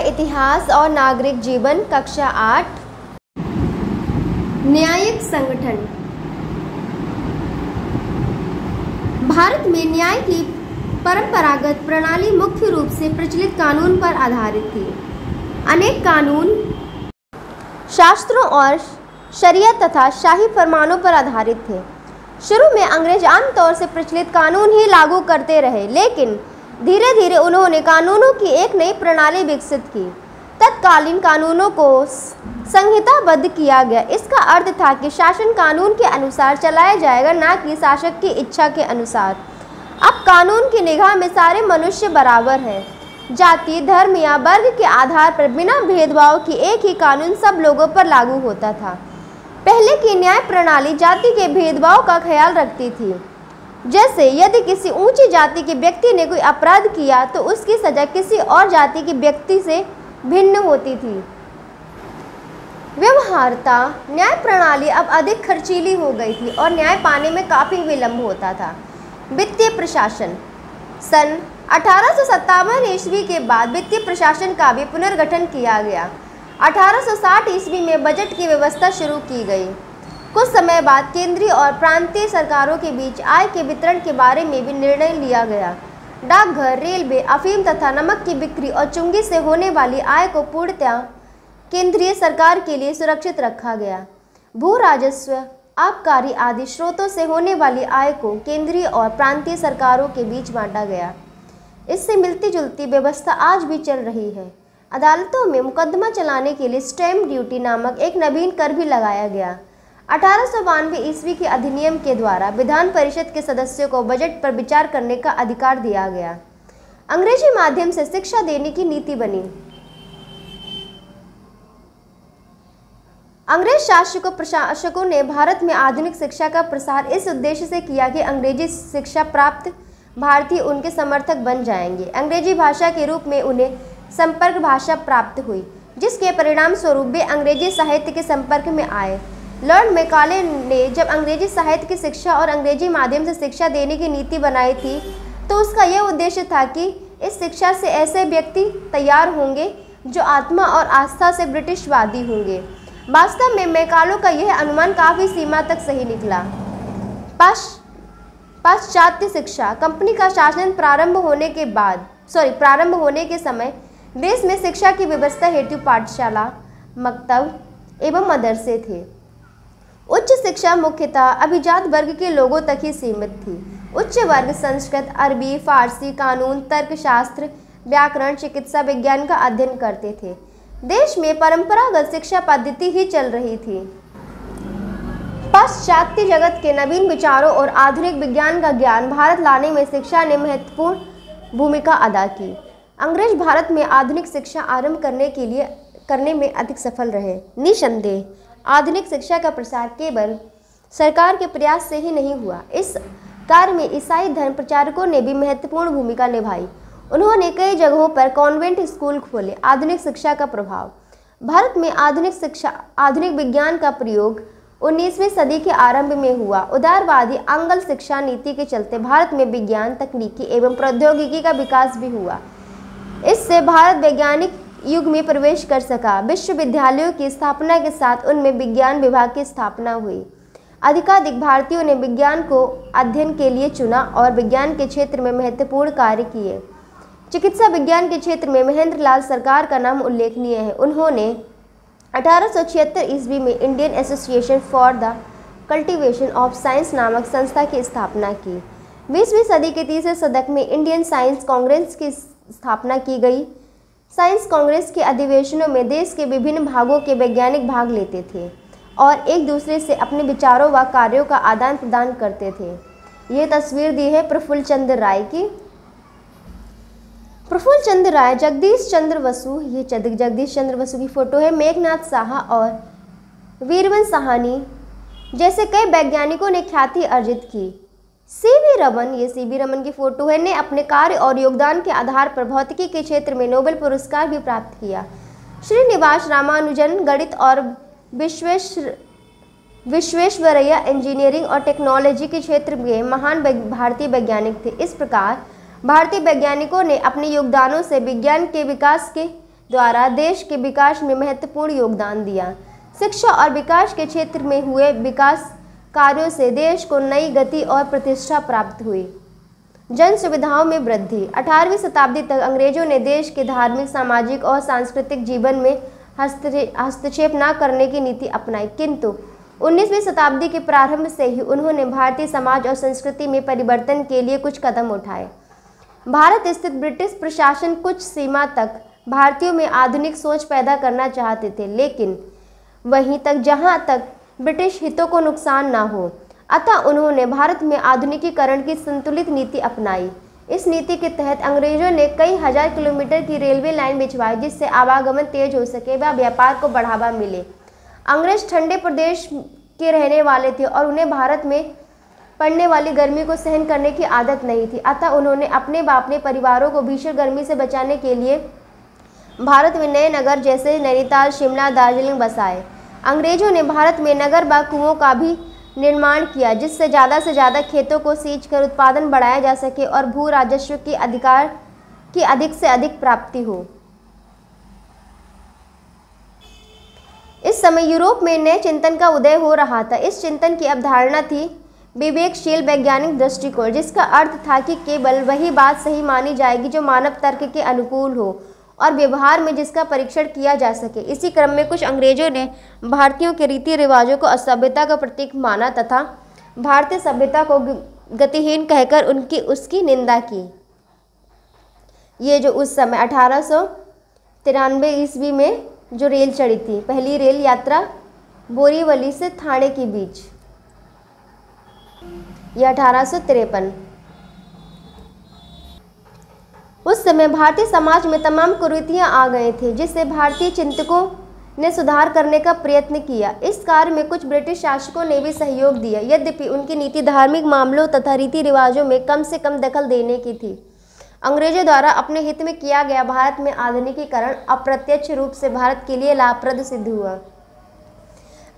इतिहास और नागरिक जीवन, कक्षा 8। न्यायिक संगठन। भारत में न्याय की परंपरागत प्रणाली मुख्य रूप से प्रचलित कानून पर आधारित थी। अनेक कानून शास्त्रों और शरीयत तथा शाही फरमानों पर आधारित थे। शुरू में अंग्रेज आमतौर से प्रचलित कानून ही लागू करते रहे, लेकिन धीरे धीरे उन्होंने कानूनों की एक नई प्रणाली विकसित की। तत्कालीन कानूनों को संहिताबद्ध किया गया। इसका अर्थ था कि शासन कानून के अनुसार चलाया जाएगा, न कि शासक की इच्छा के अनुसार। अब कानून की निगाह में सारे मनुष्य बराबर हैं। जाति, धर्म या वर्ग के आधार पर बिना भेदभाव की एक ही कानून सब लोगों पर लागू होता था। पहले की न्याय प्रणाली जाति के भेदभाव का ख्याल रखती थी। जैसे यदि किसी ऊंची जाति के व्यक्ति ने कोई अपराध किया तो उसकी सजा किसी और जाति के व्यक्ति से भिन्न होती थी। व्यवहार्यता। न्याय प्रणाली अब अधिक खर्चीली हो गई थी और न्याय पाने में काफ़ी विलंब होता था। वित्तीय प्रशासन। सन 1857 ईस्वी के बाद वित्तीय प्रशासन का भी पुनर्गठन किया गया। 1860 ईस्वी में बजट की व्यवस्था शुरू की गई। कुछ समय बाद केंद्रीय और प्रांतीय सरकारों के बीच आय के वितरण के बारे में भी निर्णय लिया गया। डाकघर, रेलवे, अफीम तथा नमक की बिक्री और चुंगी से होने वाली आय को पूर्णतः केंद्रीय सरकार के लिए सुरक्षित रखा गया। भू राजस्व, आबकारी आदि स्रोतों से होने वाली आय को केंद्रीय और प्रांतीय सरकारों के बीच बांटा गया। इससे मिलती जुलती व्यवस्था आज भी चल रही है। अदालतों में मुकदमा चलाने के लिए स्टैम्प ड्यूटी नामक एक नवीन कर भी लगाया गया। 1892 ईस्वी के अधिनियम के द्वारा विधान परिषद के सदस्यों को बजट पर विचार करने का अधिकार दिया गया। अंग्रेजी माध्यम से शिक्षा देने की नीति बनी। अंग्रेज शासकों प्रशासकों ने भारत में आधुनिक शिक्षा का प्रसार इस उद्देश्य से किया कि अंग्रेजी शिक्षा प्राप्त भारतीय उनके समर्थक बन जाएंगे। अंग्रेजी भाषा के रूप में उन्हें संपर्क भाषा प्राप्त हुई, जिसके परिणाम स्वरूप वे अंग्रेजी साहित्य के संपर्क में आए। लॉर्ड मैकाले ने जब अंग्रेजी साहित्य की शिक्षा और अंग्रेजी माध्यम से शिक्षा देने की नीति बनाई थी तो उसका यह उद्देश्य था कि इस शिक्षा से ऐसे व्यक्ति तैयार होंगे जो आत्मा और आस्था से ब्रिटिशवादी होंगे। वास्तव में मैकाले का यह अनुमान काफ़ी सीमा तक सही निकला। पाश्चात्य शिक्षा। कंपनी का शासन प्रारंभ होने के समय देश में शिक्षा की व्यवस्था हेतु पाठशाला, मकतब एवं मदरसे थे। उच्च शिक्षा मुख्यतः अभिजात वर्ग के लोगों तक ही सीमित थी। उच्च वर्ग संस्कृत, अरबी, फारसी, कानून, तर्कशास्त्र, व्याकरण, चिकित्सा विज्ञान का अध्ययन करते थे। देश में परंपरागत शिक्षा पद्धति ही चल रही थी। पाश्चात्य जगत के नवीन विचारों और आधुनिक विज्ञान का ज्ञान भारत लाने में शिक्षा ने महत्वपूर्ण भूमिका अदा की। अंग्रेज भारत में आधुनिक शिक्षा आरंभ करने में अधिक सफल रहे। निसंदेह आधुनिक शिक्षा का प्रसार केवल सरकार के प्रयास से ही नहीं हुआ। इस कार्य में ईसाई धर्म प्रचारकों ने भी महत्वपूर्ण भूमिका निभाई। उन्होंने कई जगहों पर कॉन्वेंट स्कूल खोले। आधुनिक शिक्षा का प्रभाव। भारत में आधुनिक विज्ञान का प्रयोग 19वीं सदी के आरंभ में हुआ। उदारवादी आंग्ल शिक्षा नीति के चलते भारत में विज्ञान, तकनीकी एवं प्रौद्योगिकी का विकास भी हुआ। इससे भारत वैज्ञानिक युग में प्रवेश कर सका। विश्वविद्यालयों की स्थापना के साथ उनमें विज्ञान विभाग की स्थापना हुई। अधिकाधिक भारतीयों ने विज्ञान को अध्ययन के लिए चुना और विज्ञान के क्षेत्र में महत्वपूर्ण कार्य किए। चिकित्सा विज्ञान के क्षेत्र में महेंद्र लाल सरकार का नाम उल्लेखनीय है। उन्होंने 1876 ईस्वी में Indian association for the cultivation of science नामक संस्था की स्थापना की। 20वीं सदी के तीसरे दशक में इंडियन साइंस कांग्रेस की स्थापना की गई। साइंस कांग्रेस के अधिवेशनों में देश के विभिन्न भागों के वैज्ञानिक भाग लेते थे और एक दूसरे से अपने विचारों व कार्यों का आदान प्रदान करते थे। ये तस्वीर दी है प्रफुल्ल चंद्र राय की। प्रफुल्ल चंद्र राय, जगदीश चंद्र बसु, ये जगदीश चंद्र बसु की फोटो है। मेघनाथ साहा और वीरवंश साहनी जैसे कई वैज्ञानिकों ने ख्याति अर्जित की। सीवी रमन, ये सीवी रमन की फोटो है, ने अपने कार्य और योगदान के आधार पर भौतिकी के क्षेत्र में नोबेल पुरस्कार भी प्राप्त किया। श्रीनिवास रामानुजन गणित और विश्वेश्वरैया इंजीनियरिंग और टेक्नोलॉजी के क्षेत्र में महान भारतीय वैज्ञानिक थे। इस प्रकार भारतीय वैज्ञानिकों ने अपने योगदानों से विज्ञान के विकास के द्वारा देश के विकास में महत्वपूर्ण योगदान दिया। शिक्षा और विकास के क्षेत्र में हुए विकास कार्यों से देश को नई गति और प्रतिष्ठा प्राप्त हुई। जन सुविधाओं में वृद्धि। 18वीं शताब्दी तक अंग्रेजों ने देश के धार्मिक, सामाजिक और सांस्कृतिक जीवन में हस्तक्षेप न करने की नीति अपनाई, किंतु 19वीं शताब्दी के प्रारंभ से ही उन्होंने भारतीय समाज और संस्कृति में परिवर्तन के लिए कुछ कदम उठाए। भारत स्थित ब्रिटिश प्रशासन कुछ सीमा तक भारतीयों में आधुनिक सोच पैदा करना चाहते थे, लेकिन वहीं तक जहां तक ब्रिटिश हितों को नुकसान न हो। अतः उन्होंने भारत में आधुनिकीकरण की संतुलित नीति अपनाई। इस नीति के तहत अंग्रेजों ने कई हजार किलोमीटर की रेलवे लाइन बिछवाई, जिससे आवागमन तेज हो सके व व्यापार को बढ़ावा मिले। अंग्रेज ठंडे प्रदेश के रहने वाले थे और उन्हें भारत में पड़ने वाली गर्मी को सहन करने की आदत नहीं थी। अतः उन्होंने अपने व अपने परिवारों को भीषण गर्मी से बचाने के लिए भारत में नए नगर जैसे नैनीताल, शिमला, दार्जिलिंग बसाए। अंग्रेजों ने भारत में नगर व कुओं का भी निर्माण किया, जिससे ज़्यादा से ज़्यादा खेतों को सींच कर उत्पादन बढ़ाया जा सके और भू राजस्व की अधिक से अधिक प्राप्ति हो। इस समय यूरोप में नए चिंतन का उदय हो रहा था। इस चिंतन की अवधारणा थी विवेकशील वैज्ञानिक दृष्टिकोण, जिसका अर्थ था कि केवल वही बात सही मानी जाएगी जो मानव तर्क के अनुकूल हो और व्यवहार में जिसका परीक्षण किया जा सके। इसी क्रम में कुछ अंग्रेजों ने भारतीयों के रीति रिवाजों को असभ्यता का प्रतीक माना तथा भारतीय सभ्यता को गतिहीन कहकर उसकी निंदा की। ये जो उस समय 1893 ईस्वी में जो रेल चढ़ी थी, पहली रेल यात्रा बोरीवली से थाने के बीच, यह 1853। उस समय भारतीय समाज में तमाम कुरीतियां आ गए थे, जिससे भारतीय चिंतकों ने सुधार करने का प्रयत्न किया। इस कार्य में कुछ ब्रिटिश शासकों ने भी सहयोग दिया, यद्यपि उनकी नीति धार्मिक मामलों तथा रीति रिवाजों में कम से कम दखल देने की थी। अंग्रेजों द्वारा अपने हित में किया गया भारत में आधुनिकीकरण अप्रत्यक्ष रूप से भारत के लिए लाभप्रद सिद्ध हुआ।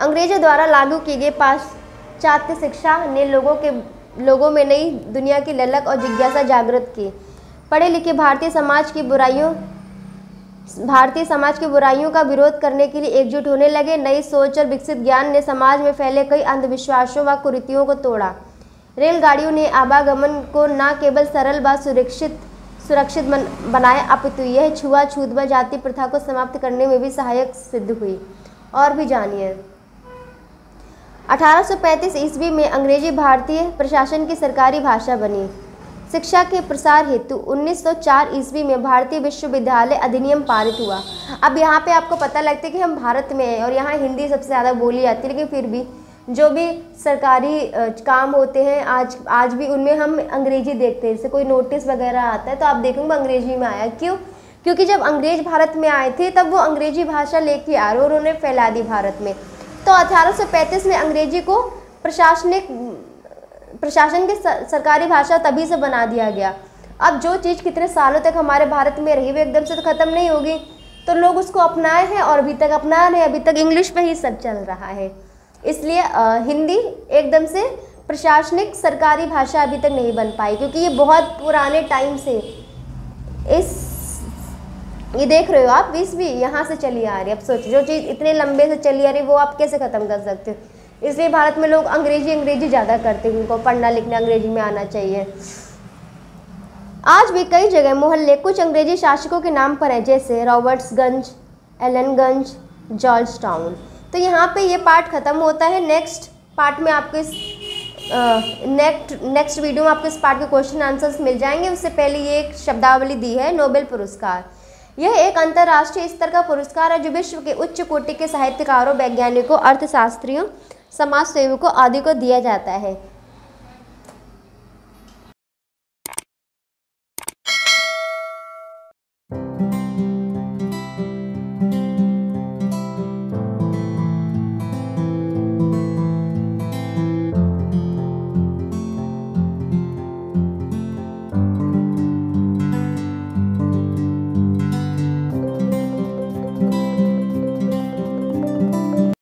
अंग्रेजों द्वारा लागू की गई पाश्चात्य शिक्षा ने लोगों में नई दुनिया की ललक और जिज्ञासा जागृत की। पढ़े लिखे भारतीय समाज की बुराइयों का विरोध करने के लिए एकजुट होने लगे। नई सोच और विकसित ज्ञान ने समाज में फैले कई अंधविश्वासों व कुरीतियों को तोड़ा। रेलगाड़ियों ने आवागमन को न केवल सरल व सुरक्षित बनाया, अपितु यह छुआछूत व जाति प्रथा को समाप्त करने में भी सहायक सिद्ध हुई। और भी जानिए। 1835 ईस्वी में अंग्रेजी भारतीय प्रशासन की सरकारी भाषा बनी। शिक्षा के प्रसार हेतु 1904 ईस्वी में भारतीय विश्वविद्यालय अधिनियम पारित हुआ। अब यहाँ पे आपको पता लगता है कि हम भारत में हैं और यहाँ हिंदी सबसे ज़्यादा बोली जाती है, लेकिन फिर भी जो भी सरकारी काम होते हैं आज भी उनमें हम अंग्रेजी देखते हैं। जैसे कोई नोटिस वगैरह आता है तो आप देखेंगे अंग्रेजी में आया। क्यों? क्योंकि जब अंग्रेज भारत में आए थे तब वो अंग्रेजी भाषा लेके आ रहे और उन्होंने फैला दी भारत में। तो 1835 में अंग्रेजी को प्रशासन की सरकारी भाषा तभी से बना दिया गया। अब जो चीज़ कितने सालों तक हमारे भारत में रही वो एकदम से तो ख़त्म नहीं होगी, तो लोग उसको अपनाए हैं और अभी तक अपना रहे हैं। अभी तक इंग्लिश पे ही सब चल रहा है, इसलिए हिंदी एकदम से प्रशासनिक सरकारी भाषा अभी तक नहीं बन पाई, क्योंकि ये बहुत पुराने टाइम से ये देख रहे हो आप 20वीं यहाँ से चली आ रही है। अब सोचो जो चीज़ इतने लंबे से चली आ रही है वो आप कैसे ख़त्म कर सकते हो। इसलिए भारत में लोग अंग्रेजी ज़्यादा करते हैं, उनको पढ़ना लिखना अंग्रेजी में आना चाहिए। आज भी कई जगह मोहल्ले कुछ अंग्रेजी शासकों के नाम पर हैं, जैसे रॉबर्ट्सगंज, एलनगंज, जॉर्ज टाउन। तो यहाँ पे ये पार्ट ख़त्म होता है। नेक्स्ट पार्ट में आपको नेक्स्ट वीडियो में आपको इस पार्ट के क्वेश्चन आंसर्स मिल जाएंगे। उससे पहले ये एक शब्दावली दी है, नोबेल पुरस्कार। यह एक अंतर्राष्ट्रीय स्तर का पुरस्कार है जो विश्व के उच्च कोटि के साहित्यकारों, वैज्ञानिकों, अर्थशास्त्रियों, समाज सेवकों आदि को दिया जाता है।